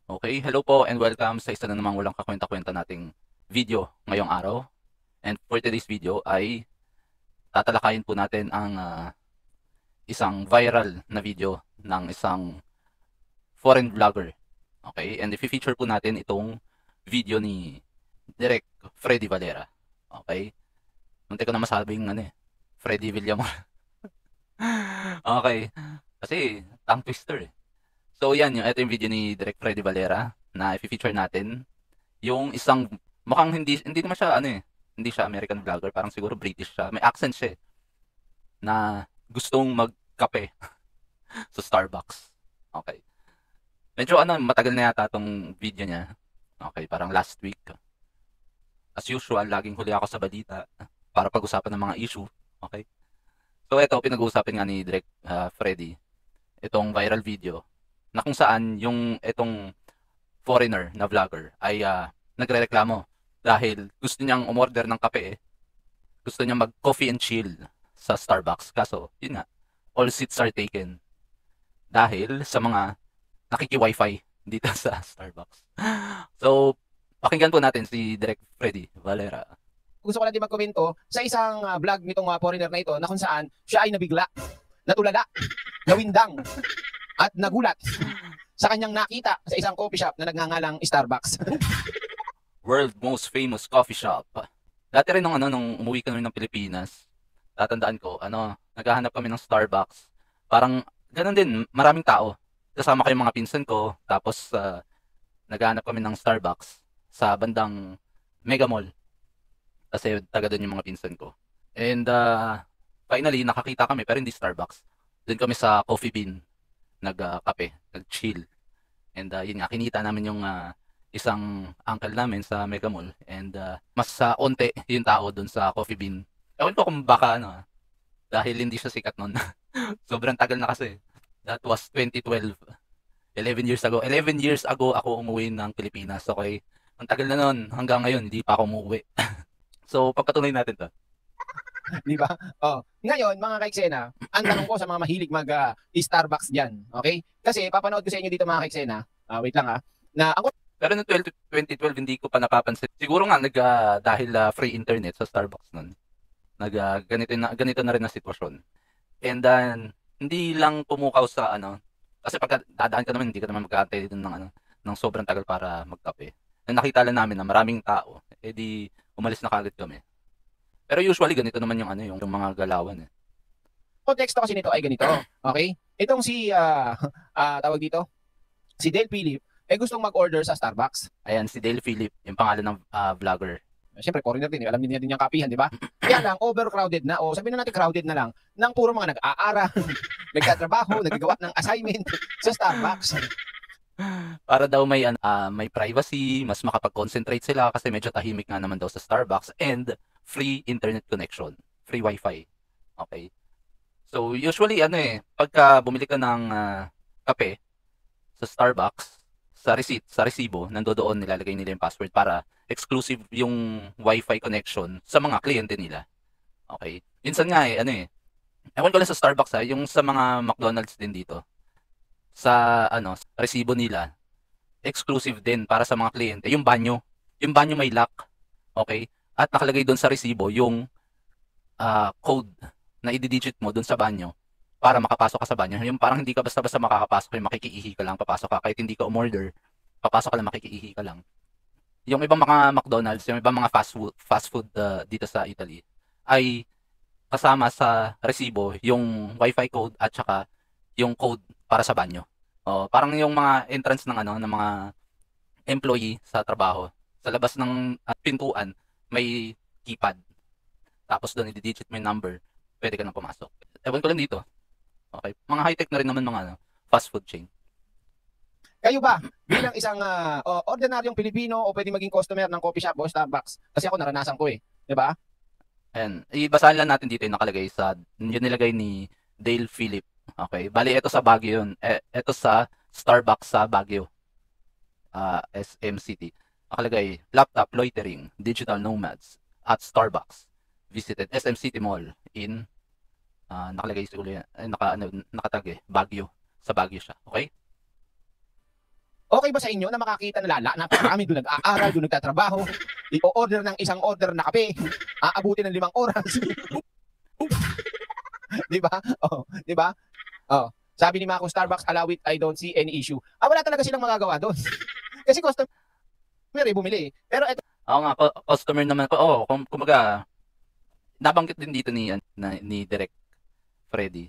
Okay, hello po and welcome sa isa na namang walang kakwenta-kwenta nating video ngayong araw. And for today's video ay tatalakayin po natin ang isang viral na video ng isang foreign vlogger. Okay, and i-feature po natin itong video ni Direk Freddy Valera. Okay, munti ko na masabing Freddy Villamor. Okay, kasi tongue twister eh. So yan, ito yung video ni Direk Freddy Valera na i-feature natin. Yung isang mukhang hindi naman siya hindi siya American vlogger, parang siguro British siya. May accent siya na gustong magkape sa Starbucks. Okay. Medyo matagal na yata tong video niya. Okay, parang last week. As usual, laging huli ako sa balita para pag-usapan ng mga issue. Okay. So ito, pinag-uusapan nga ni Direk Freddy itong viral video na kung saan yung itong foreigner na vlogger ay nagrereklamo dahil gusto niyang umorder ng kape, gusto niya mag-coffee and chill sa Starbucks. Kaso, yun nga, all seats are taken dahil sa mga nakiki-wifi dito sa Starbucks. So, pakinggan po natin si Direk Freddy Valera. Gusto ko lang din magkomento sa isang vlog nitong foreigner na ito na kung saan siya ay nabigla, natulala, nawindang, at nagulat sa kanyang nakita sa isang coffee shop na nagngangalang Starbucks. World most famous coffee shop. Dati rin nung umuwi kami ng Pilipinas, tatandaan ko, naghahanap kami ng Starbucks. Parang ganun din, maraming tao. Kasama ko yung mga pinsan ko, tapos naghahanap kami ng Starbucks sa bandang Mega Mall. Kasi taga doon yung mga pinsan ko. And finally, nakakita kami, pero hindi Starbucks. Doon kami sa Coffee Bean, nagkape, nag-chill. And yun nga, kinita namin yung isang uncle namin sa Mega Mall. And mas onte yung tao doon sa Coffee Bean. Ewan ko kung baka dahil hindi siya sikat noon. Sobrang tagal na kasi. That was 2012. 11 years ago. 11 years ago ako umuwi ng Pilipinas. Okay? Ang tagal na noon. Hanggang ngayon, hindi pa ako umuwi. So, pagkatuloy natin to. Di ba? Oh. Ngayon, mga kaiksena, ang tanong ko sa mga mahilig mag-Starbucks dyan, okay? Kasi papanood ko sa inyo dito mga kaiksena, wait lang na ang pero noong 2012, hindi ko pa napapansin. Siguro nga, dahil free internet sa Starbucks nun, ganito na rin na sitwasyon. And then, hindi lang pumukaw sa kasi pag dadaan ka naman, hindi ka naman magkakantay din ng sobrang tagal para magkape. Nakita lang namin na maraming tao, edi umalis na kagad kami. Pero usually ganito naman yung mga galawan eh. konteksto kasi nito ay ganito, okay? Itong si tawag dito, si Dale Philip gustong mag-order sa Starbucks. Ayan, si Dale Philip, yung pangalan ng vlogger. Siyempre, foreigner din, alam niya din yung kapihan, di ba? Kaya lang, overcrowded na, o sabihin na natin crowded na lang, ng puro mga nag-aaral, nagtatrabaho, nagagawa ng assignment sa Starbucks. Para daw may privacy, mas makapag-concentrate sila kasi medyo tahimik nga naman daw sa Starbucks and free internet connection, free wifi. Okay? So, usually pagka bumili ka ng kape sa Starbucks, sa receipt, sa resibo, nandoon nilalagay nila yung password para exclusive yung wifi connection sa mga kliyente nila. Okay? Minsan nga ewan ko lang sa Starbucks yung sa mga McDonald's din dito. Sa resibo nila, exclusive din para sa mga kliyente, yung banyo. Yung banyo may lock. Okay? At nakalagay doon sa resibo yung code na i-digit mo doon sa banyo para makapasok ka sa banyo. Yung parang hindi ka basta-basta makakapasok, yung makikiihi ka lang, papasok ka kahit hindi ka umorder, papasok ka lang, makikiihi ka lang. Yung ibang mga McDonald's, yung ibang mga fast food dito sa Italy ay kasama sa resibo yung wifi code at saka yung code para sa banyo. Parang yung mga entrance ng ng mga employee sa trabaho, sa labas ng pintuan may keypad. Tapos doon i-digit mo yung number, pwede ka nang pumasok. Ewan ko lang dito. Okay, mga high-tech na rin naman mga fast food chain. Kayo ba, bilang isang ordinaryong Pilipino o pwede maging customer ng coffee shop o Starbucks? Kasi ako naranasan ko di ba? Ayan, ibasahin lang natin dito yung nakalagay yung nilagay ni Dale Philip. Okay, bali ito sa Baguio yun. Ito sa Starbucks sa Baguio. SM City. Nakalagay, laptop loitering, digital nomads at Starbucks. Visited SM City Mall in nakalagay siguro yan, nakatag Baguio. Sa Baguio siya. Okay? Okay ba sa inyo na makakita na napakarami doon nag-aaral, doon nagtatrabaho, i-order ng isang order na kape, aabutin ng 5 oras. Di ba? Oh, di ba? Oh. Sabi ni Mako, Starbucks, allow it, I don't see any issue. Wala talaga silang magagawa doon. Kasi customer bumili. Pero ito, Oo nga, customer naman ko. Kumbaga, nabanggit din dito ni Direk Freddy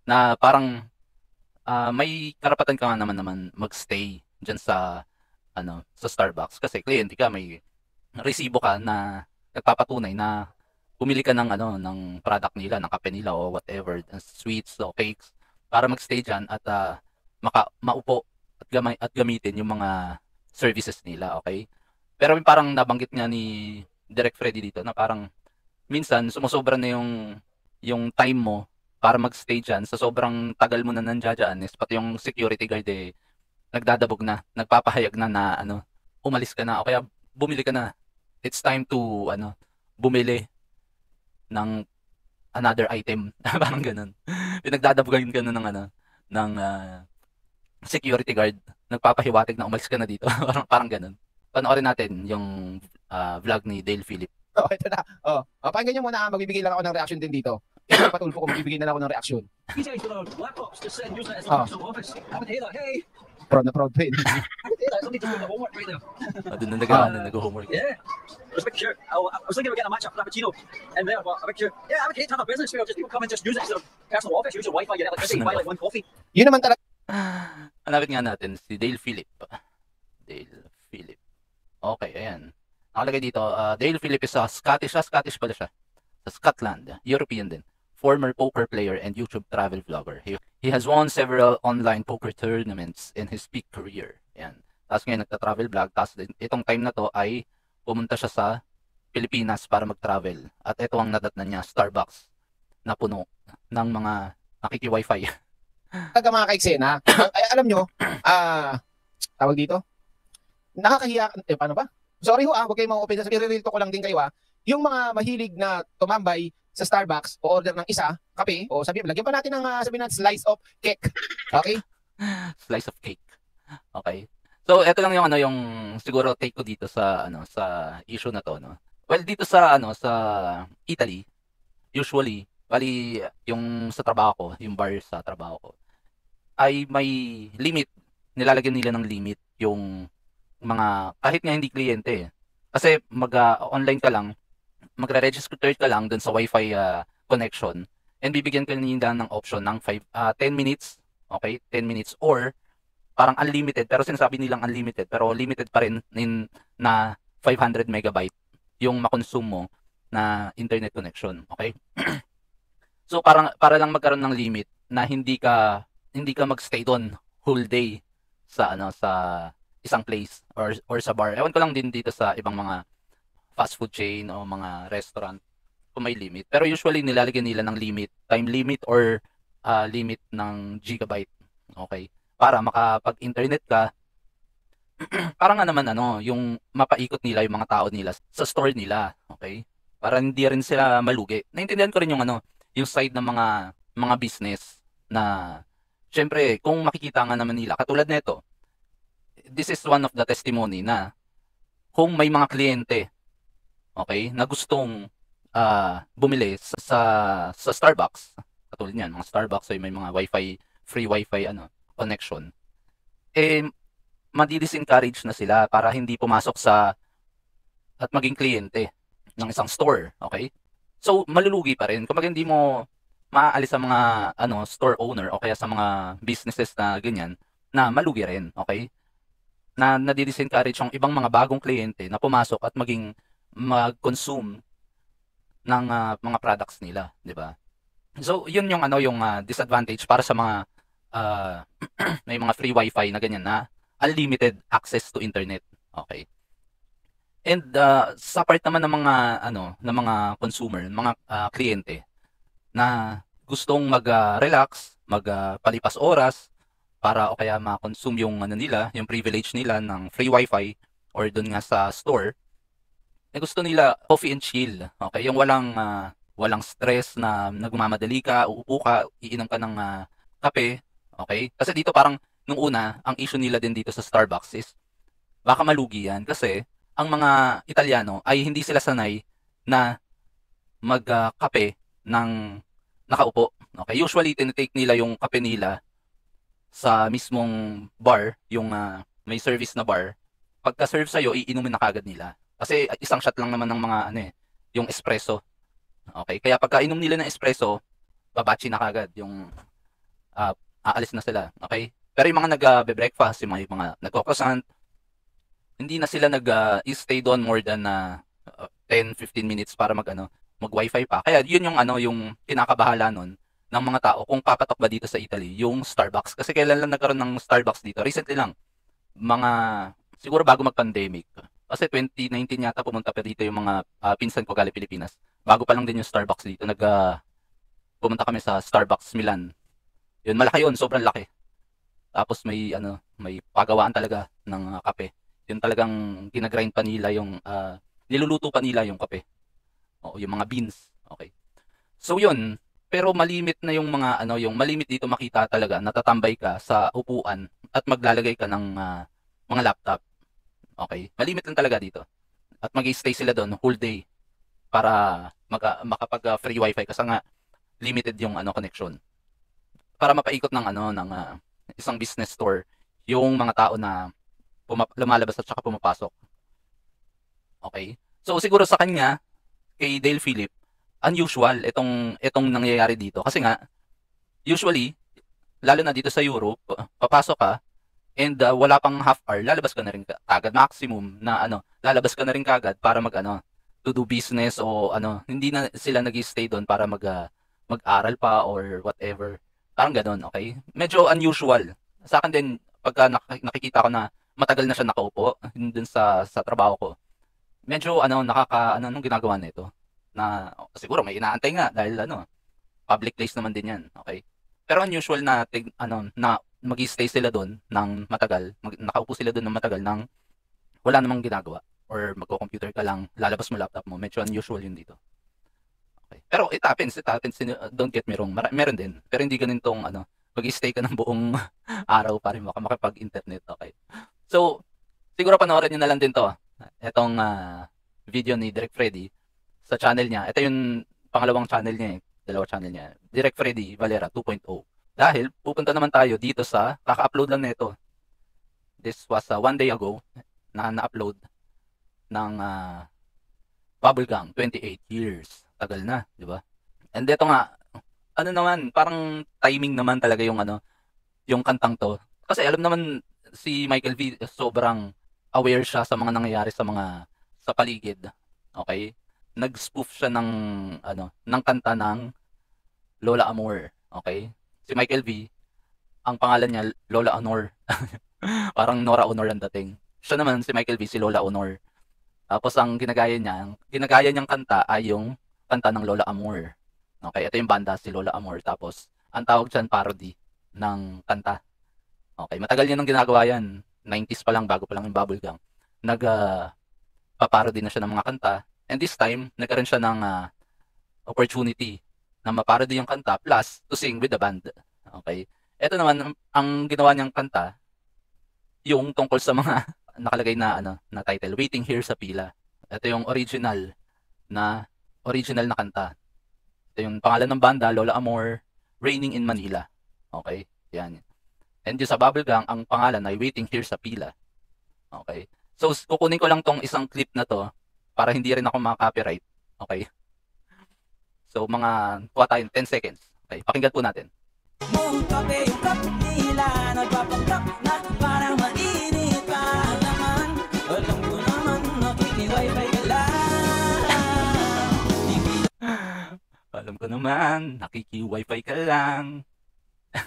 na parang may karapatan ka nga naman magstay diyan sa sa Starbucks kasi kliyente ka, may resibo ka na nagpapatunay na bumili ka ng ng product nila, ng kape nila o whatever, sweets o cakes para magstay diyan at maupo at gamitin yung mga services nila, okay? Pero parang nabanggit nga ni Direk Freddy dito na parang minsan sumusobra na yung time mo para mag-stay dyan sa sobrang tagal mo na nandiyan is pati yung security guard nagdadabog na, nagpapahayag na umalis ka na o kaya bumili ka na. It's time to bumili ng another item. Parang ganun. Pinagdadabogan ka na ng security guard, nagpapahiwatig na umalis ka na dito. parang ganun. Panoorin natin yung vlog ni Dale Philip. Ito na. Pakinggan nyo muna, magbibigay lang ako ng reaction din dito. Ito patulpo ko, magbibigay na lang ako ng reaction. Proud na proud pa yun. Doon na nag-homework. Yeah. Just make sure. I was thinking of getting a matcha frappuccino, and then I make sure. Yeah, I would hate to have a business where just people come and just use it instead of personal office, use your Wi-Fi, your electricity, buy like one coffee. Yun naman talaga. Hanapin nga natin si Dale Philip. Dale Philip. Okay, ayan. Nakalagay dito, Dale Philip is Scottish pala siya. Sa Scotland, European din. Former poker player and YouTube travel vlogger. He has won several online poker tournaments in his peak career. Ayan. Tapos ngayon nagta-travel vlog. Tapos itong time na to ay pumunta siya sa Pilipinas para mag-travel. At ito ang nadatnan niya, Starbucks na puno ng mga nakiki-wifi. Talaga mga kaiksena, alam nyo, tawag dito, nakakahiya, paano ba? Sorry ho huwag kayong ma-open, i-real ko lang din kayo yung mga mahilig na tumambay sa Starbucks o order ng isa, kape, o sabihin, lagyan pa natin ng sabihin natin slice of cake. Okay? Slice of cake. Okay. So, ito lang yung siguro take ko dito sa sa issue na to, no. Well, dito sa sa Italy, usually, bali yung sa trabaho ko, yung bar sa trabaho ko, ay may limit. Nilalagyan nila ng limit yung mga kahit nga hindi kliyente. Kasi online ka lang, magre-register ka lang dun sa Wi-Fi connection and bibigyan ka nila ng option ng 10 minutes, okay? 10 minutes or parang unlimited, pero sinasabi nilang unlimited, pero limited pa rin na 500 megabyte yung makonsume mo na internet connection, okay? So para lang magkaroon ng limit na hindi ka magstay doon whole day sa sa isang place or sa bar. Ewan ko lang din dito sa ibang mga fast food chain o mga restaurant kung may limit. Pero usually nilalagyan nila ng limit, time limit or limit ng gigabyte. Okay? Para makapag-internet ka, para nga naman yung mapaikot nila yung mga tao nila sa store nila. Okay? Para hindi rin sila malugi. Naintindihan ko rin yung side ng mga business na syempre kung makikita nga naman nila, katulad nito, this is one of the testimony na kung may mga kliyente, okay, na gustong bumili sa Starbucks, katulad niyan, mga Starbucks ay may mga free wifi connection, madi-disencourage na sila para hindi pumasok at maging kliyente ng isang store, okay? So malulugi pa rin. Kung hindi mo maaalis sa mga store owner o kaya sa mga businesses na ganyan na malugi rin, okay? Na nadi-disencourage yung ibang mga bagong kliyente na pumasok at mag-consume ng mga products nila, 'di ba? So, yun yung disadvantage para sa mga may mga free wifi na ganyan na unlimited access to internet, okay? And sa part naman ng mga consumer, mga kliyente na gustong mag-relax, magpalipas oras para o kaya ma-consume yung nila, yung privilege nila ng free wifi or doon nga sa store, gusto nila coffee and chill. Okay, yung walang stress na nagmamadali ka, uupo ka, iinom ka ng kape, okay? Kasi dito parang nung una, ang issue nila din dito sa Starbucks is baka malugi yan kasi ang mga Italiano ay hindi sila sanay na magkape ng nakaupo. Okay, usually tinitake nila yung kape nila sa mismong bar, yung may service na bar. Pagka-serve sa'yo, iinumin na kagad nila. Kasi isang shot lang naman ng mga yung espresso. Okay, kaya pagka inom nila ng espresso, babachi na kagad yung aalis na sila. Okay? Pero yung mga nag-breakfast, yung mga nagko-croissant, hindi na sila nag-stay doon more than 10-15 minutes para mag-wifi pa. Kaya yun yung yung kinakabahala nun ng mga tao kung papatok ba dito sa Italy yung Starbucks. Kasi kailan lang nagkaroon ng Starbucks dito? Recently lang. Siguro bago mag-pandemic. Kasi 2019 yata pumunta pa dito yung mga pinsan ko galing Pilipinas. Bago pa lang din yung Starbucks dito. Pumunta kami sa Starbucks Milan. Yun, malaki yun. Sobrang laki. Tapos may pagawaan talaga ng kape. Yun talagang ginagrind pa nila yung niluluto pa nila yung kape. O yung mga beans. Okay. So yun, pero malimit na yung mga yung malimit dito makita talaga natatambay ka sa upuan at maglalagay ka ng mga laptop. Okay? Malimit lang talaga dito. At mag-stay sila doon whole day para makapag free wifi kasi nga limited yung connection. Para mapaikot ng ng isang business store yung mga tao na lumalabas at saka pumapasok. Okay? So siguro sa kanya, kay Dale Philip, unusual itong nangyayari dito kasi nga usually lalo na dito sa Europe, papasok ka and wala pang half hour, lalabas ka na rin kagad, maximum na lalabas ka na rin kagad para to do business o hindi na sila nag-stay doon para mag-aral pa or whatever. Parang ganoon, okay? Medyo unusual. Sa akin din pagka nakikita ko na matagal na siya nakaupo dun sa trabaho ko. Medyo anong ginagawa nito? Na siguro may inaantay nga dahil public place naman din 'yan, okay? Pero unusual na na magi-stay sila doon ng matagal, nakaupo sila doon ng matagal nang wala namang ginagawa or magko-computer ka lang, lalabas mo laptop mo. Medyo unusual 'yun dito. Okay. Pero it happens, don't get me wrong. Meron din, pero hindi ganitong magi-stay ka ng buong araw para makapag-internet, okay? So, siguro panoorin niyo na lang din 'to. Etong video ni Direk Freddy sa channel niya. Ito yung pangalawang channel niya dalawa channel niya. Direk Freddy Valera 2.0. Dahil pupunta naman tayo dito sa kaka-upload lang nito. This was 1 day ago na-upload ng Bubblegum 28 years. Tagal na, di ba? And ito nga naman, parang timing naman talaga yung yung kantang to. Kasi alam naman si Michael V sobrang aware siya sa mga nangyayari sa paligid. Okay? Nag-spoof siya ng kanta ng Lola Amor. Okay? Si Michael V, ang pangalan niya Lola Honor. Parang Nora Honor ang dating. Siya naman si Michael V, si Lola Honor. Tapos ang ginagaya niyang kanta ay yung kanta ng Lola Amor. Okay, ito yung banda si Lola Amor. Tapos ang tawag diyan parody ng kanta. Okay, matagal niya nang ginagawa yan. 90s pa lang, bago pa lang yung Bubblegum. Paparody na siya ng mga kanta. And this time, nagkaroon siya ng opportunity na maparody yung kanta plus to sing with the band. Okay? Ito naman, ang ginawa niyang kanta, yung tungkol sa mga nakalagay na na title, Waiting Here sa Pila. Ito yung original na kanta. Ito yung pangalan ng banda, Lola Amor, Raining in Manila. Okay? Yan. And yung sa Bubblegum, ang pangalan ay Waiting Here sa Pila. Okay? So, kukunin ko lang tong isang clip na to para hindi rin ako maka-copyright. Okay? So, kuha tayo 10 seconds. Okay? Pakinggan po natin. Yung kape nila, nagpapanggap na parang mainit pa naman. Alam ko naman, nakiki-wifi ka lang. Alam ko naman, nakiki-wifi ka lang.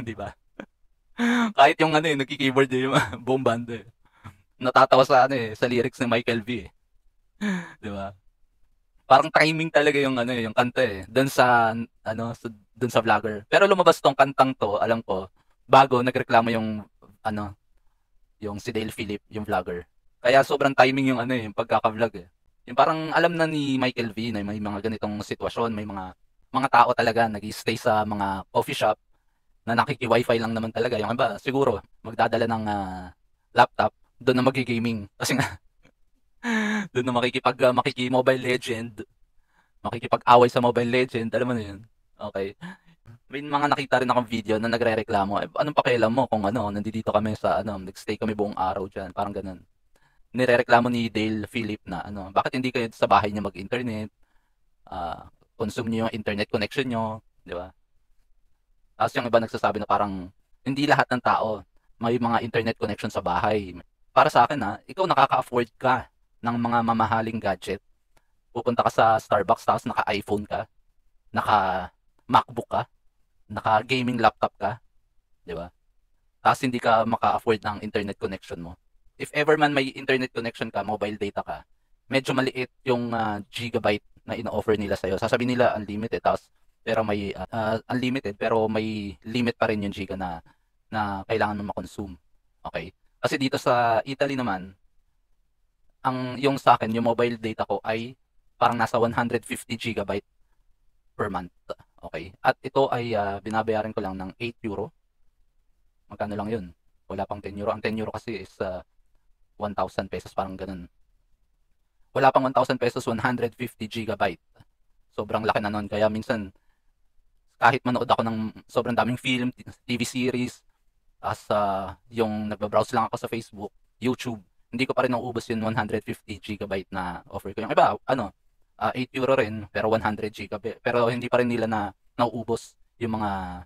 Di ba? Kahit yung nagki-keyboard yung buong banda. Natatawa sa sa lyrics ni Michael V. Di ba? Parang timing talaga yung yung kanta doon sa doon sa vlogger. Pero lumabas tong kantang to, alam ko, bago nagreklamo yung yung si Dale Philip, yung vlogger. Kaya sobrang timing yung yung pagkaka-vlog Yung parang alam na ni Michael V na may mga ganitong sitwasyon, may mga tao talaga nag-stay sa mga coffee shop na nakiki-wifi lang naman talaga. Yung iba, siguro, magdadala ng laptop, doon na magi-gaming. Kasi nga, doon na makiki-Mobile Legend, makikipag-away sa Mobile Legend, alam mo na yun. Okay. May mga nakita rin akong video na nagrereklamo, anong pakialam mo kung nandito kami sa nagstay kami buong araw diyan, parang ganun. Nirereklamo ni Dale Philip na bakit hindi kayo sa bahay niyo mag-internet? Consume niyo yung internet connection niyo, di ba? Tapos yung iba nagsasabi na parang hindi lahat ng tao may mga internet connection sa bahay. Para sa akin ikaw nakaka-afford ka ng mga mamahaling gadget. Pupunta ka sa Starbucks tapos naka-iPhone ka, naka-MacBook ka, naka-gaming laptop ka, di ba? Tapos hindi ka maka-afford ng internet connection mo. If ever man may internet connection ka, mobile data ka, medyo maliit yung gigabyte na ino-offer nila sa'yo. Sasabihin nila unlimited, tapos pero may unlimited pero may limit pa rin yung giga na kailangan mo ma-consume. Okay? Kasi dito sa Italy naman, yung sa akin, yung mobile data ko ay parang nasa 150 gigabyte per month. Okay? At ito ay binabayaran ko lang ng 8 euro. Magkano lang yun? Wala pang 10 euro. Ang 10 euro kasi is 1,000 pesos, parang ganun. Wala pang 1,000 pesos, 150 gigabyte. Sobrang laki na nun. Kaya minsan, kahit manood ako ng sobrang daming film, TV series, as yung nagbabrowse lang ako sa Facebook, YouTube, hindi ko pa rin nauubos yung 150 gigabyte na offer ko. Yung iba, 8 euro rin, pero 100 gigabyte. Pero hindi pa rin nila na nauubos yung mga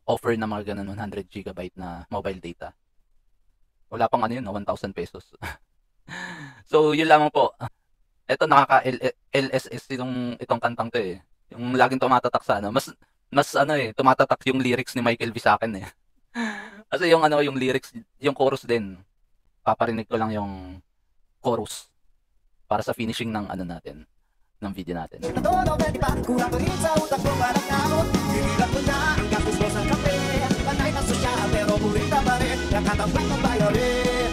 offer na mga ganun 100 gigabyte na mobile data. Wala pang 1,000 pesos. So, yun lamang po. Ito nakaka-LSS itong kantang to eh. Yung laging tumatatak sa mas tumatatak yung lyrics ni Michael V sa akin eh. Kasi yung lyrics, yung chorus din. Paparinig ko lang yung chorus para sa finishing ng natin, ng video natin. Todo pwede ba? Kurang pa rin sa utak ko parang naon. Hinilang mo na ang gastos mo sa kape. Panay na sosyal pero burita pa rin. Nakatambak ng bayarin.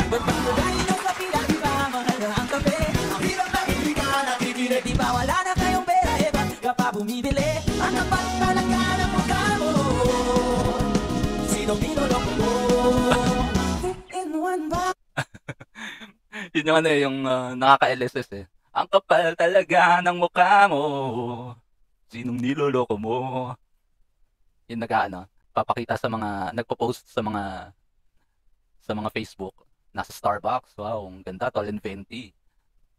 Ba't pagkagaling ng kapila, di ba mahal na ang kape? Ang hirap na hindi ka nakikinig. Di ba wala na kayong pera, ba't ka pa bumibili? Ang tapat talaga ng mukha mo. Sinong niloloko mo? In one ba? Yun yung yung nakaka-LSS eh. Ang kapal talaga ng mukha mo. Sinong niloloko mo? Yung papakita sa mga, nagpo-post sa mga Facebook. Nasa Starbucks. Wow, ang ganda, tall and venti.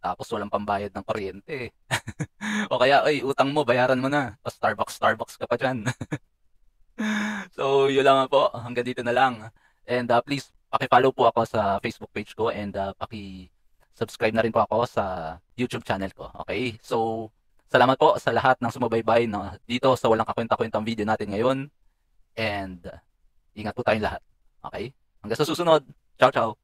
Tapos walang pambayad ng kuryente. O kaya, utang mo, bayaran mo na. O Starbucks ka pa dyan. So, yun lang po. Hanggang dito na lang. And please, paki-follow po ako sa Facebook page ko and paki-subscribe na rin po ako sa YouTube channel ko. Okay? So, salamat po sa lahat ng sumubaybay dito sa walang kakwenta-kwentang video natin ngayon. And ingat po tayong lahat. Okay? Hanggang sa susunod. Ciao, ciao.